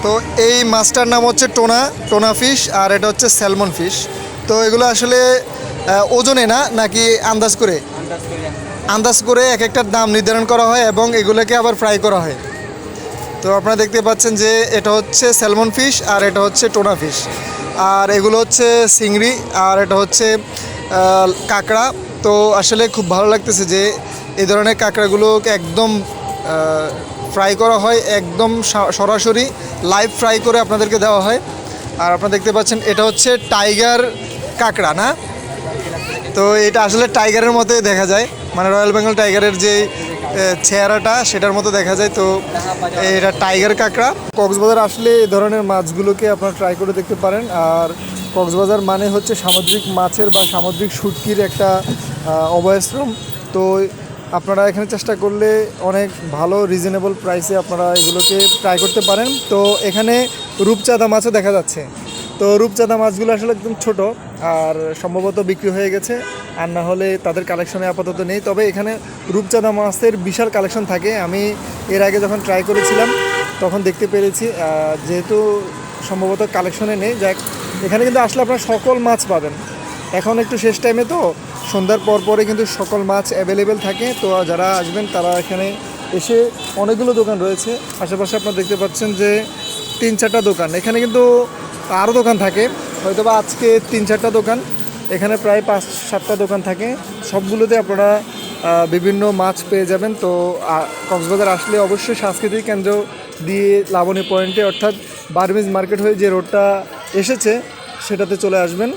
তো এই মাছটার নাম হচ্ছে টোনা ফিশ, আর এটা হচ্ছে স্যালমন ফিশ। তো এগুলো আসলে ওজনে না নাকি আন্দাজ করে? আন্দাজ করে এক একটার দাম নির্ধারণ করা হয় এবং এগুলোকে আবার ফ্রাই করা হয়। তো আপনারা দেখতে পাচ্ছেন যে এটা হচ্ছে স্যালমন ফিশ আর এটা হচ্ছে টোনা ফিশ, আর এগুলো হচ্ছে চিংড়ি, আর এটা হচ্ছে কাঁকড়া। তো আসলে খুব ভালো লাগতেছে যে এই ধরনের কাঁকড়াগুলোকে একদম ফ্রাই করা হয়, একদম সরাসরি লাইভ ফ্রাই করে আপনাদেরকে দেওয়া হয়। আর আপনারা দেখতে পাচ্ছেন এটা হচ্ছে টাইগার কাঁকড়া না? তো এটা আসলে টাইগারের মতোই দেখা যায়, মানে রয়্যাল বেঙ্গল টাইগারের যে চেহারাটা সেটার মতো দেখা যায়। তো এটা টাইগার কাঁকড়া। কক্সবাজার আসলে এই ধরনের মাছগুলোকে আপনারা ট্রাই করে দেখতে পারেন। আর কক্সবাজার মানে হচ্ছে সামুদ্রিক মাছের বা সামুদ্রিক শুটকির একটা অভয়াশ্রম। তো আপনারা এখানে চেষ্টা করলে অনেক ভালো রিজনেবল প্রাইসে আপনারা এগুলোকে ট্রাই করতে পারেন। তো এখানে রূপচাঁদা মাছও দেখা যাচ্ছে। তো রূপচাঁদা মাছগুলো আসলে একদম ছোট, আর সম্ভবত বিক্রি হয়ে গেছে, আর না হলে তাদের কালেকশনে আপাতত নেই। তবে এখানে রূপচাঁদা মাছের বিশাল কালেকশন থাকে। আমি এর আগে যখন ট্রাই করেছিলাম তখন দেখতে পেরেছি, যেহেতু সম্ভবত কালেকশনে নেই। যাক, এখানে কিন্তু আসলে আপনারা সকল মাছ পাবেন। এখন একটু শেষ টাইমে তো সন্ধ্যার পরে কিন্তু সকল মাছ অ্যাভেলেবেল থাকে। তো যারা আসবেন তারা এখানে এসে, অনেকগুলো দোকান রয়েছে আশেপাশে, আপনারা দেখতে পাচ্ছেন যে 3-4টা দোকান। এখানে কিন্তু আরও দোকান থাকে, হয়তো বা আজকে 3-4টা দোকান, এখানে প্রায় 5-7টা দোকান থাকে। সবগুলোতে আপনারা বিভিন্ন মাছ পেয়ে যাবেন। তো কক্সবাজার আসলে অবশ্যই সাংস্কৃতিক কেন্দ্র দিয়ে লাবণী পয়েন্টে, অর্থাৎ বার্মিজ মার্কেট হয়ে যে রোডটা এসেছে সেটাতে চলে আসবেন।